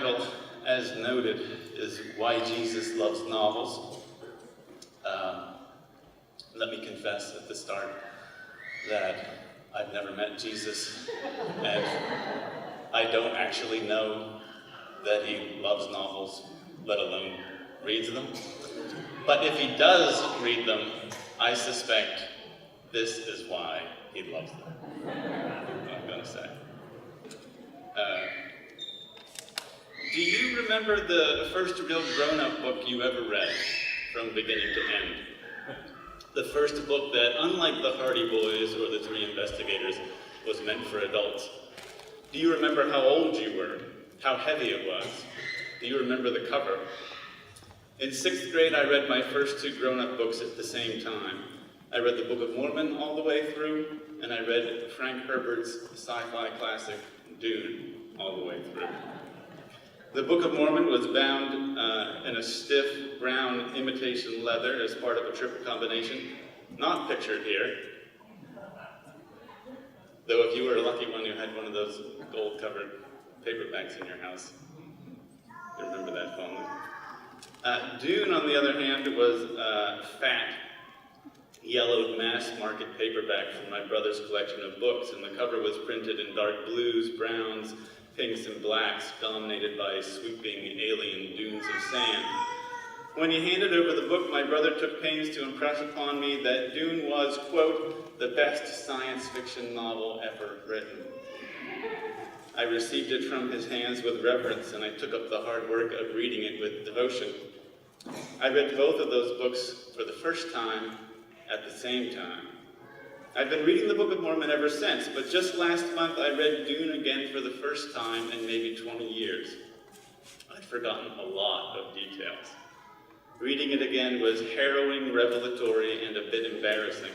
title, as noted, is Why Jesus Loves Novels. Let me confess at the start that I've never met Jesus, and I don't actually know that he loves novels, let alone reads them. But if he does read them, I suspect this is why he loves them. That's what I'm going to say. Do you remember the first real grown-up book you ever read, from beginning to end? The first book that, unlike the Hardy Boys or the Three Investigators, was meant for adults. Do you remember how old you were? How heavy it was? Do you remember the cover? In 6th grade, I read my first two grown-up books at the same time. I read the Book of Mormon all the way through, and I read Frank Herbert's sci-fi classic, Dune, all the way through. The Book of Mormon was bound in a stiff brown imitation leather as part of a triple combination, not pictured here. Though if you were a lucky one who had one of those gold-covered paperbacks in your house, you remember that fondly. Dune, on the other hand, was fat, yellowed mass-market paperback from my brother's collection of books, and the cover was printed in dark blues, browns, pinks, and blacks, dominated by sweeping alien dunes of sand. When he handed over the book, my brother took pains to impress upon me that Dune was, quote, the best science fiction novel ever written. I received it from his hands with reverence, and I took up the hard work of reading it with devotion. I read both of those books for the first time at the same time. I've been reading the Book of Mormon ever since, but just last month I read Dune again for the first time in maybe 20 years. I'd forgotten a lot of details. Reading it again was harrowing, revelatory, and a bit embarrassing.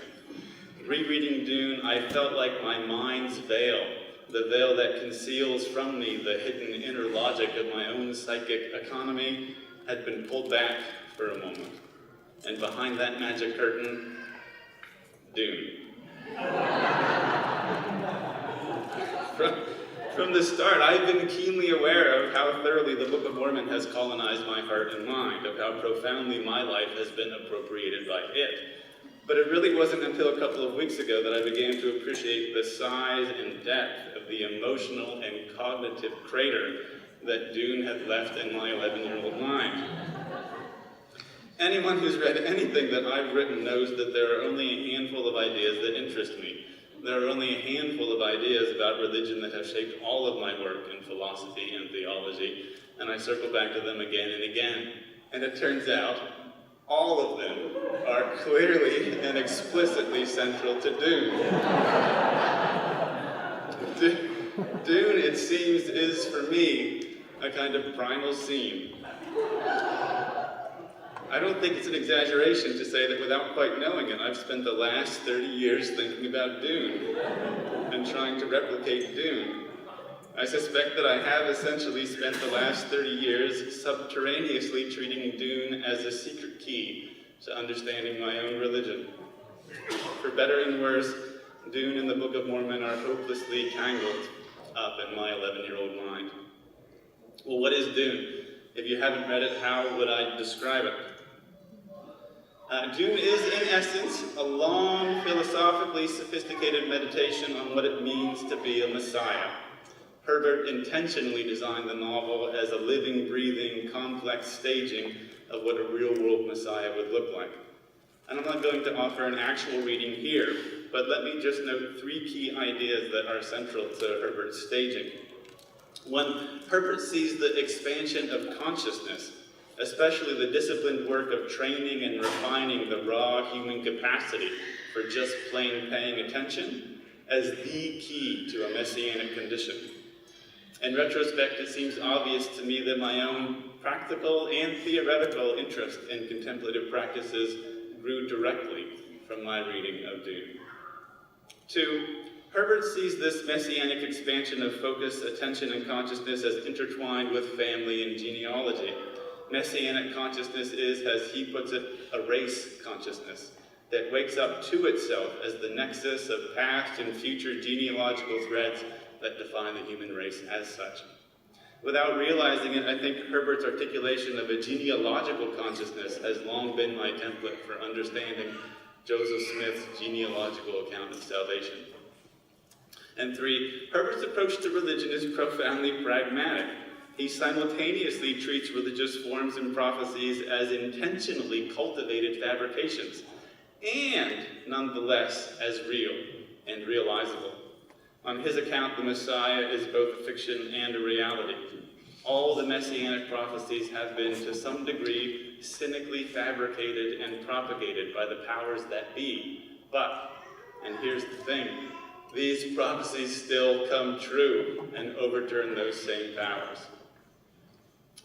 Rereading Dune, I felt like my mind's veil, the veil that conceals from me the hidden inner logic of my own psychic economy, had been pulled back for a moment. And behind that magic curtain, Dune. From the start, I've been keenly aware of how thoroughly the Book of Mormon has colonized my heart and mind, of how profoundly my life has been appropriated by it. But it really wasn't until a couple of weeks ago that I began to appreciate the size and depth of the emotional and cognitive crater that Dune had left in my 11-year-old mind. Anyone who's read anything that I've written knows that there are only a handful of ideas that interest me. There are only a handful of ideas about religion that have shaped all of my work in philosophy and theology, and I circle back to them again and again. And it turns out, all of them are clearly and explicitly central to Dune. Dune, it seems, is for me a kind of primal scene. I don't think it's an exaggeration to say that without quite knowing it, I've spent the last 30 years thinking about Dune and trying to replicate Dune. I suspect that I have essentially spent the last 30 years subterraneously treating Dune as a secret key to understanding my own religion. For better and worse, Dune and the Book of Mormon are hopelessly tangled up in my 11-year-old mind. Well, what is Dune? If you haven't read it, how would I describe it? Dune is, in essence, a long, philosophically sophisticated meditation on what it means to be a Messiah. Herbert intentionally designed the novel as a living, breathing, complex staging of what a real-world Messiah would look like. And I'm not going to offer an actual reading here, but let me just note 3 key ideas that are central to Herbert's staging. 1, Herbert sees the expansion of consciousness, especially the disciplined work of training and refining the raw human capacity for just plain paying attention, as the key to a messianic condition. In retrospect, it seems obvious to me that my own practical and theoretical interest in contemplative practices grew directly from my reading of Dune. 2, Herbert sees this messianic expansion of focus, attention, and consciousness as intertwined with family and genealogy. Messianic consciousness is, as he puts it, a race consciousness that wakes up to itself as the nexus of past and future genealogical threads that define the human race as such. Without realizing it, I think Herbert's articulation of a genealogical consciousness has long been my template for understanding Joseph Smith's genealogical account of salvation. And 3, Herbert's approach to religion is profoundly pragmatic. He simultaneously treats religious forms and prophecies as intentionally cultivated fabrications, and nonetheless as real and realizable. On his account, the Messiah is both a fiction and a reality. All the messianic prophecies have been, to some degree, cynically fabricated and propagated by the powers that be. But, and here's the thing, these prophecies still come true and overturn those same powers.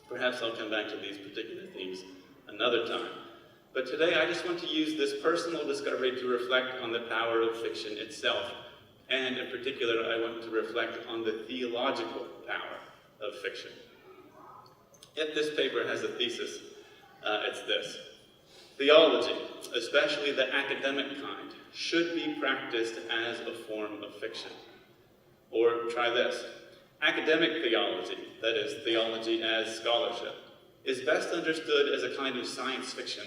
Perhaps I'll come back to these particular themes another time. But today I just want to use this personal discovery to reflect on the power of fiction itself. And in particular, I want to reflect on the theological power of fiction. If this paper has a thesis, it's this. Theology, especially the academic kind, should be practiced as a form of fiction. Or try this. Academic theology, that is, theology as scholarship, is best understood as a kind of science fiction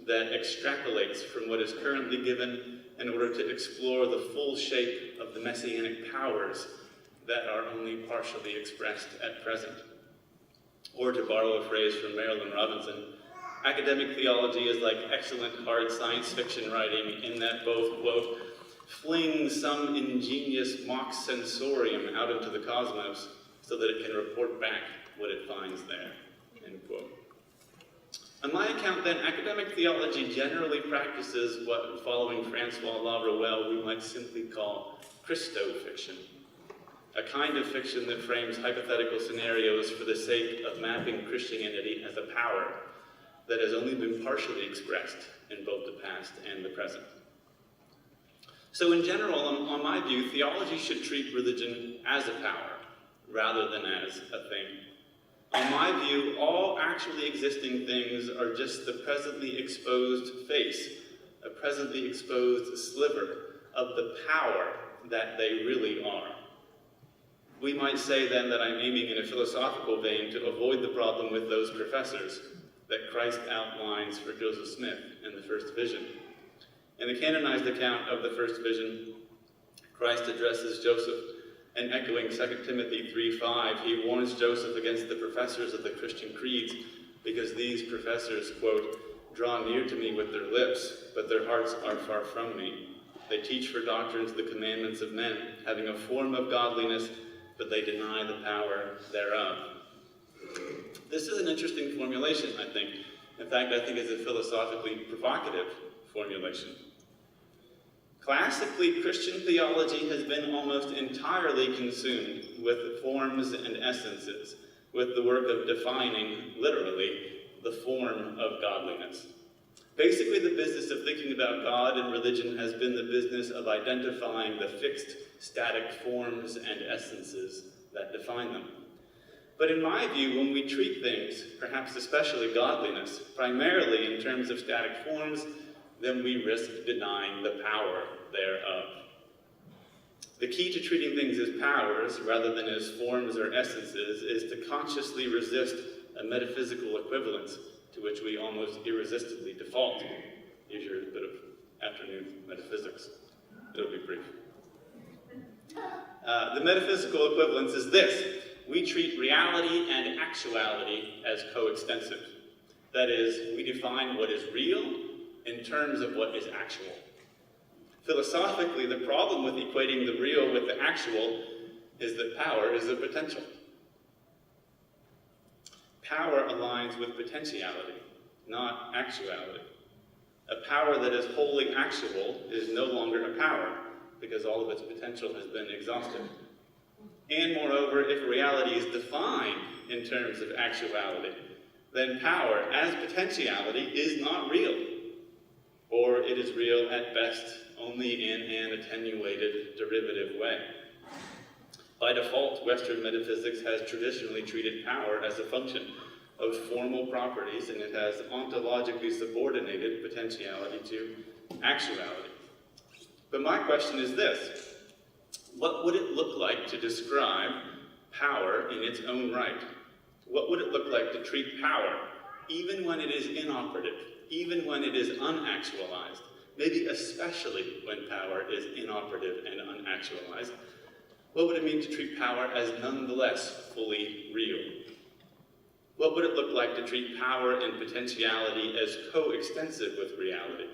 that extrapolates from what is currently given in order to explore the full shape of the messianic powers that are only partially expressed at present. Or to borrow a phrase from Marilyn Robinson, academic theology is like excellent hard science fiction writing in that both, quote, flings some ingenious mock sensorium out into the cosmos so that it can report back what it finds there, end quote. On my account, then, academic theology generally practices what, following Francois Lavruelle, we might simply call Christofiction, a kind of fiction that frames hypothetical scenarios for the sake of mapping Christianity as a power that has only been partially expressed in both the past and the present. So in general, on my view, theology should treat religion as a power rather than as a thing. On my view, all actually existing things are just the presently exposed face, a presently exposed sliver of the power that they really are. We might say then that I'm aiming in a philosophical vein to avoid the problem with those professors that Christ outlines for Joseph Smith in the first vision. In the canonized account of the first vision, Christ addresses Joseph, and echoing 2 Timothy 3:5, he warns Joseph against the professors of the Christian creeds, because these professors, quote, draw near to me with their lips, but their hearts are far from me. They teach for doctrines the commandments of men, having a form of godliness, but they deny the power thereof. This is an interesting formulation, I think. In fact, I think it's a philosophically provocative formulation. Classically, Christian theology has been almost entirely consumed with forms and essences, with the work of defining, literally, the form of godliness. Basically, the business of thinking about God and religion has been the business of identifying the fixed, static forms and essences that define them. But in my view, when we treat things, perhaps especially godliness, primarily in terms of static forms, then we risk denying the power thereof. The key to treating things as powers, rather than as forms or essences, is to consciously resist a metaphysical equivalence to which we almost irresistibly default. Here's your bit of afternoon metaphysics. It'll be brief. The metaphysical equivalence is this. We treat reality and actuality as coextensive. That is, we define what is real in terms of what is actual. Philosophically, the problem with equating the real with the actual is that power is a potential. Power aligns with potentiality, not actuality. A power that is wholly actual is no longer a power, because all of its potential has been exhausted. And moreover, if reality is defined in terms of actuality, then power, as potentiality, is not real. Or it is real at best only in an attenuated, derivative way. By default, Western metaphysics has traditionally treated power as a function of formal properties, and it has ontologically subordinated potentiality to actuality. But my question is this: what would it look like to describe power in its own right, what would it look like to treat power, even when it is inoperative, even when it is unactualized, maybe especially when power is inoperative and unactualized? What would it mean to treat power as nonetheless fully real? What would it look like to treat power and potentiality as coextensive with reality,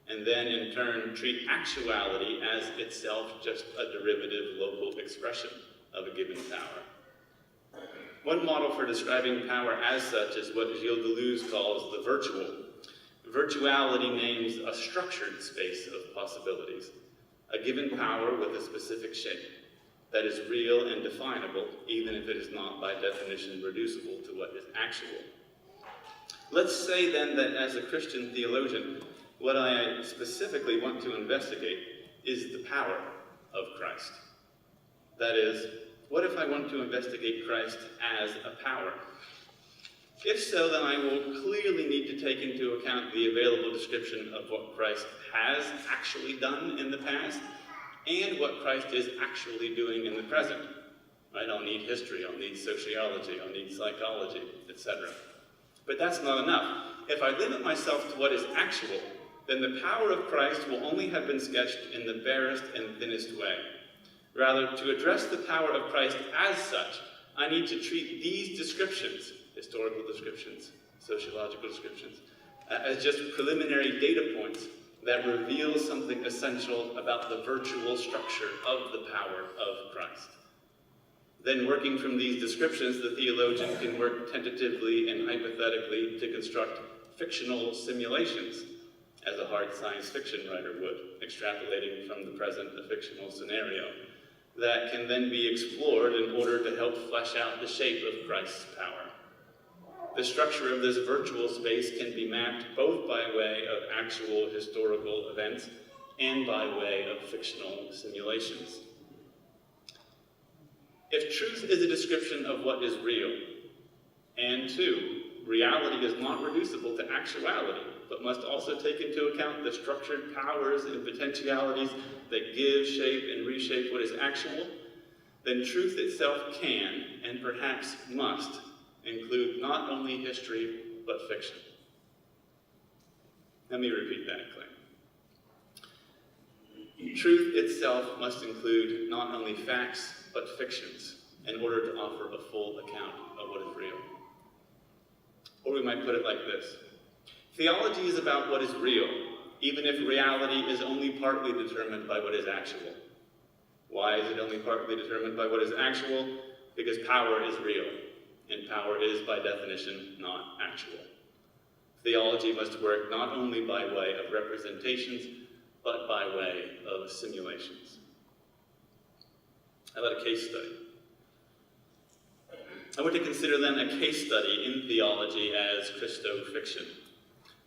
and then in turn treat actuality as itself just a derivative local expression of a given power? One model for describing power as such is what Gilles Deleuze calls the virtual. Virtuality names a structured space of possibilities, a given power with a specific shape that is real and definable, even if it is not by definition reducible to what is actual. Let's say then that as a Christian theologian, what I specifically want to investigate is the power of Christ. That is, what if I want to investigate Christ as a power? If so, then I will clearly need to take into account the available description of what Christ has actually done in the past and what Christ is actually doing in the present. Right? I'll need history, I'll need sociology, I'll need psychology, etc. But that's not enough. If I limit myself to what is actual, then the power of Christ will only have been sketched in the barest and thinnest way. Rather, to address the power of Christ as such, I need to treat these descriptions, historical descriptions, sociological descriptions, as just preliminary data points that reveal something essential about the virtual structure of the power of Christ. Then, working from these descriptions, the theologian can work tentatively and hypothetically to construct fictional simulations, as a hard science fiction writer would, extrapolating from the present a fictional scenario, that can then be explored in order to help flesh out the shape of Christ's power. The structure of this virtual space can be mapped both by way of actual historical events and by way of fictional simulations. If truth is a description of what is real, and two, reality is not reducible to actuality, but must also take into account the structured powers and potentialities that give, shape, and reshape what is actual, then truth itself can, and perhaps must, include not only history, but fiction. Let me repeat that claim. Truth itself must include not only facts, but fictions, in order to offer a full account of what is real. Or we might put it like this. Theology is about what is real, even if reality is only partly determined by what is actual. Why is it only partly determined by what is actual? Because power is real, and power is, by definition, not actual. Theology must work not only by way of representations, but by way of simulations. How about a case study? I want to consider then a case study in theology as Christofiction.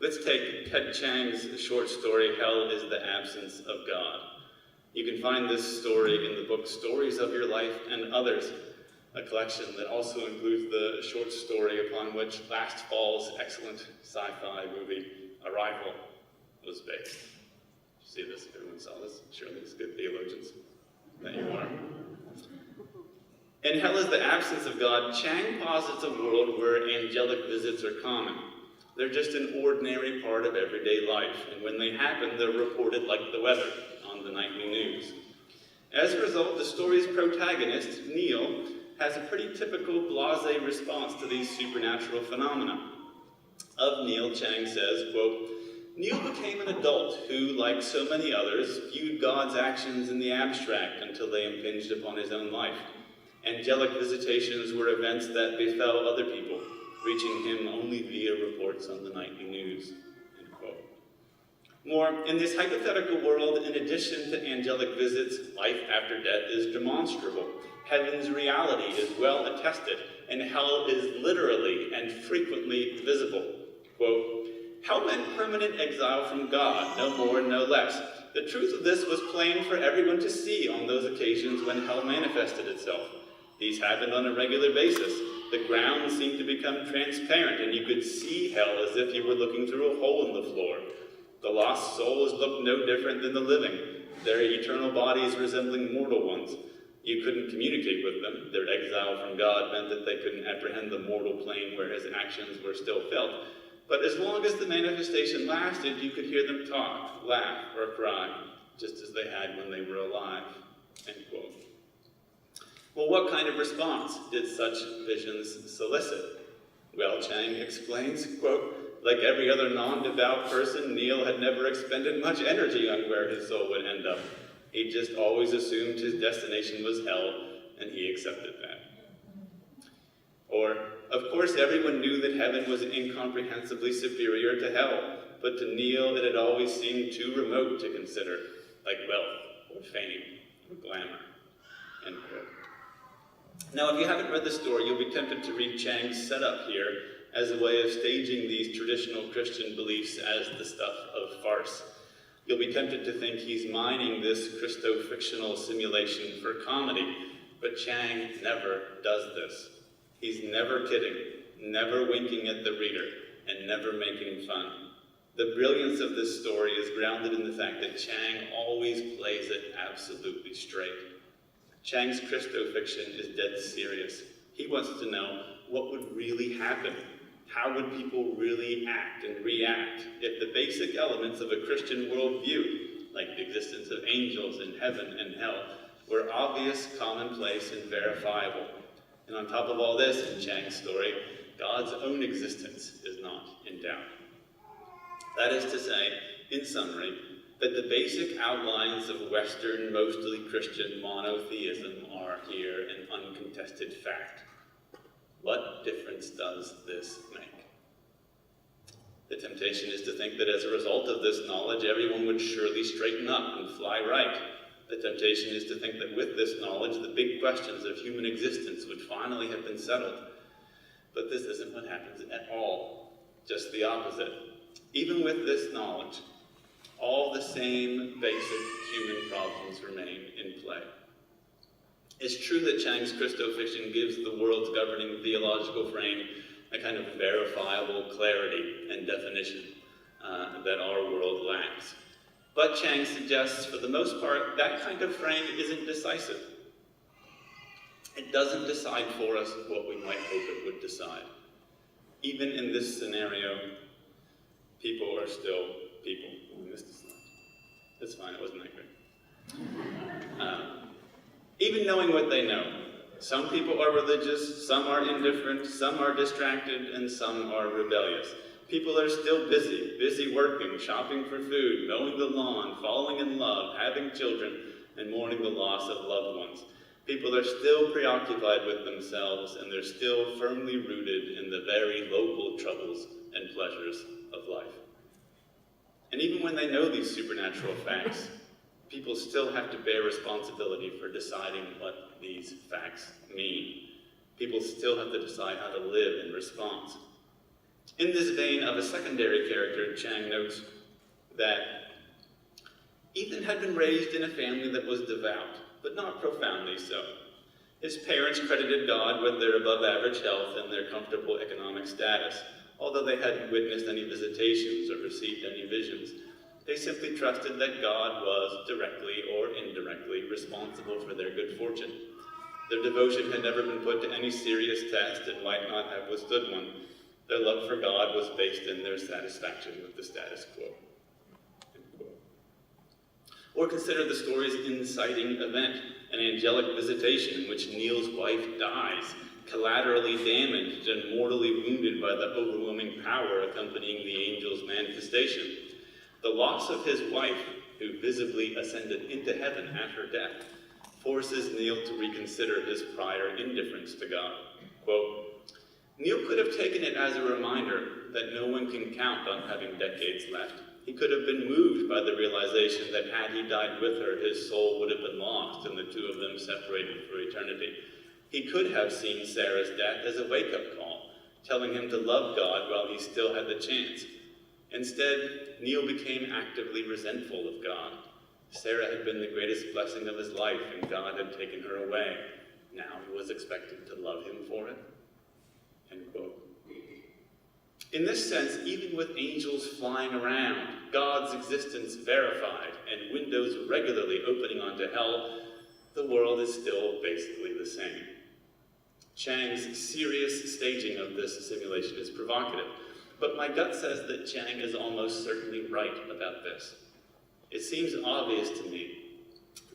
Let's take Ted Chiang's short story, Hell is the Absence of God. You can find this story in the book Stories of Your Life and Others, a collection that also includes the short story upon which last fall's excellent sci-fi movie, Arrival, was based. Did you see this? Everyone saw this? Surely it's good theologians that you are. In Hell is the Absence of God, Chiang posits a world where angelic visits are common. They're just an ordinary part of everyday life, and when they happen, they're reported like the weather on the nightly news. As a result, the story's protagonist, Neil, has a pretty typical blasé response to these supernatural phenomena. Of Neil, Chiang says, quote, Neil became an adult who, like so many others, viewed God's actions in the abstract until they impinged upon his own life. Angelic visitations were events that befell other people, reaching him only via reports on the nightly news, end quote. More, in this hypothetical world, in addition to angelic visits, life after death is demonstrable. Heaven's reality is well attested, and hell is literally and frequently visible. Quote, hell meant permanent exile from God, no more, no less. The truth of this was plain for everyone to see on those occasions when hell manifested itself. These happened on a regular basis. The ground seemed to become transparent, and you could see hell as if you were looking through a hole in the floor. The lost souls looked no different than the living, their eternal bodies resembling mortal ones. You couldn't communicate with them. Their exile from God meant that they couldn't apprehend the mortal plane where his actions were still felt. But as long as the manifestation lasted, you could hear them talk, laugh, or cry, just as they had when they were alive. End quote. Well, what kind of response did such visions solicit? Well, Chang explains, quote, like every other non-devout person, Neil had never expended much energy on where his soul would end up. He just always assumed his destination was hell, and he accepted that. Or, of course, everyone knew that heaven was incomprehensibly superior to hell, but to Neil it had always seemed too remote to consider, like wealth, or fame, or glamour. End quote. Now, if you haven't read the story, you'll be tempted to read Chang's setup here as a way of staging these traditional Christian beliefs as the stuff of farce. You'll be tempted to think he's mining this Christo-fictional simulation for comedy, but Chang never does this. He's never kidding, never winking at the reader, and never making fun. The brilliance of this story is grounded in the fact that Chang always plays it absolutely straight. Chang's Christo-fiction is dead serious. He wants to know what would really happen. How would people really act and react if the basic elements of a Christian worldview, like the existence of angels in heaven and hell, were obvious, commonplace, and verifiable? And on top of all this, in Chang's story, God's own existence is not in doubt. That is to say, in summary, that the basic outlines of Western, mostly Christian monotheism are here an uncontested fact. What difference does this make? The temptation is to think that as a result of this knowledge, everyone would surely straighten up and fly right. The temptation is to think that with this knowledge, the big questions of human existence would finally have been settled. But this isn't what happens at all. Just the opposite. Even with this knowledge, all the same basic human problems remain in play. It's true that Chang's Christo-fiction gives the world's governing theological frame a kind of verifiable clarity and definition that our world lacks. But Chang suggests, for the most part, that kind of frame isn't decisive. It doesn't decide for us what we might hope it would decide. Even in this scenario, people are still people. Oh, I missed a slide. That's fine, it wasn't that great. Even knowing what they know, some people are religious, some are indifferent, some are distracted, and some are rebellious. People are still busy working, shopping for food, mowing the lawn, falling in love, having children, and mourning the loss of loved ones. People are still preoccupied with themselves, and they're still firmly rooted in the very local troubles and pleasures of life. And even when they know these supernatural facts, people still have to bear responsibility for deciding what these facts mean. People still have to decide how to live in response. In this vein of a secondary character, Chang notes that Ethan had been raised in a family that was devout, but not profoundly so. His parents credited God with their above-average health and their comfortable economic status, although they hadn't witnessed any visitations or received any visions. They simply trusted that God was, directly or indirectly, responsible for their good fortune. Their devotion had never been put to any serious test and might not have withstood one. Their love for God was based in their satisfaction with the status quo. Or consider the story's inciting event, an angelic visitation in which Neil's wife dies, collaterally damaged and mortally wounded by the overwhelming power accompanying the angel's manifestation. The loss of his wife, who visibly ascended into heaven at her death, forces Neil to reconsider his prior indifference to God. Quote, Neil could have taken it as a reminder that no one can count on having decades left. He could have been moved by the realization that had he died with her, his soul would have been lost and the two of them separated for eternity. He could have seen Sarah's death as a wake-up call, telling him to love God while he still had the chance. Instead, Neil became actively resentful of God. Sarah had been the greatest blessing of his life, and God had taken her away. Now he was expected to love him for it. End quote. In this sense, even with angels flying around, God's existence verified, and windows regularly opening onto hell, the the world is still basically the same. Chang's serious staging of this simulation is provocative, but my gut says that Chang is almost certainly right about this. It seems obvious to me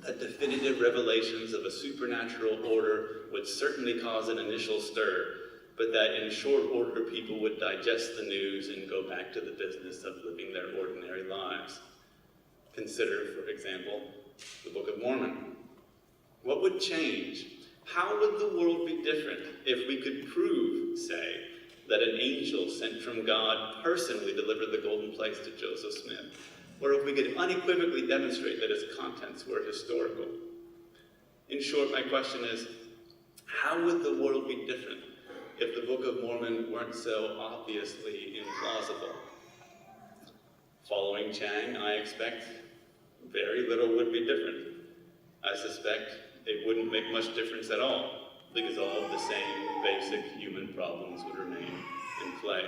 that definitive revelations of a supernatural order would certainly cause an initial stir, but that in short order people would digest the news and go back to the business of living their ordinary lives. Consider, for example, the Book of Mormon. What would change? How would the world be different if we could prove, say, that an angel sent from God personally delivered the golden plates to Joseph Smith? Or if we could unequivocally demonstrate that its contents were historical? In short, my question is, how would the world be different if the Book of Mormon weren't so obviously implausible? Following Chang, I expect very little would be different. I suspect it wouldn't make much difference at all, because all of the same basic human problems would remain in play.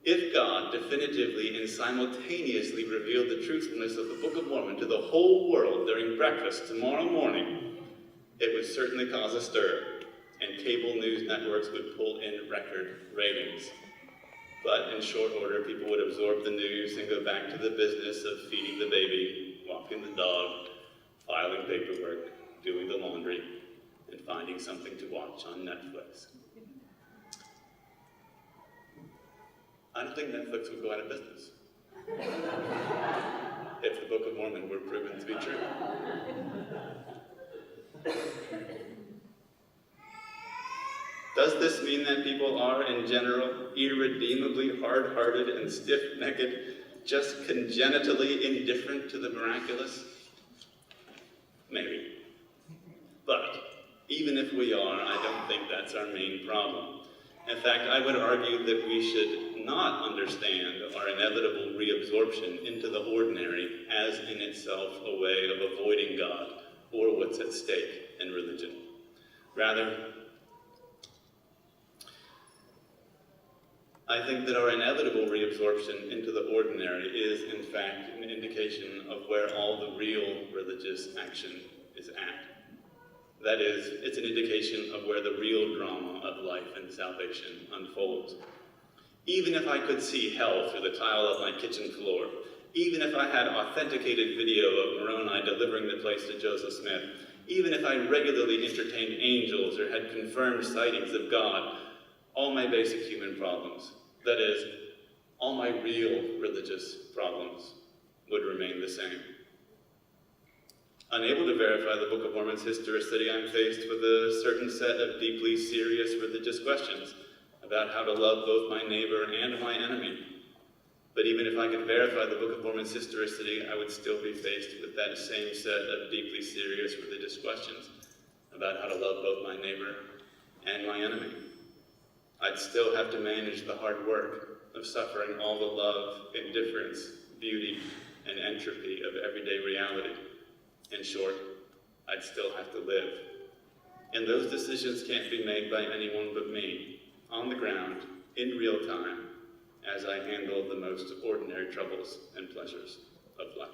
If God definitively and simultaneously revealed the truthfulness of the Book of Mormon to the whole world during breakfast tomorrow morning, it would certainly cause a stir, and cable news networks would pull in record ratings. But in short order, people would absorb the news and go back to the business of feeding the baby, walking the dog, filing paperwork, doing the laundry, and finding something to watch on Netflix. I don't think Netflix would go out of business if the Book of Mormon were proven to be true. Does this mean that people are, in general, irredeemably hard-hearted and stiff-necked, just congenitally indifferent to the miraculous? Maybe. But even if we are, I don't think that's our main problem. In fact, I would argue that we should not understand our inevitable reabsorption into the ordinary as in itself a way of avoiding God or what's at stake in religion. Rather, I think that our inevitable reabsorption into the ordinary is, in fact, an indication of where all the real religious action is at. That is, it's an indication of where the real drama of life and salvation unfolds. Even if I could see hell through the tile of my kitchen floor, even if I had authenticated video of Moroni delivering the plates to Joseph Smith, even if I regularly entertained angels or had confirmed sightings of God, all my basic human problems, that is, all my real religious problems, would remain the same. Unable to verify the Book of Mormon's historicity, I'm faced with a certain set of deeply serious religious questions about how to love both my neighbor and my enemy. But even if I could verify the Book of Mormon's historicity, I would still be faced with that same set of deeply serious religious questions about how to love both my neighbor and my enemy. I'd still have to manage the hard work of suffering all the love, indifference, beauty, and entropy of everyday reality. In short, I'd still have to live. And those decisions can't be made by anyone but me, on the ground, in real time, as I handle the most ordinary troubles and pleasures of life.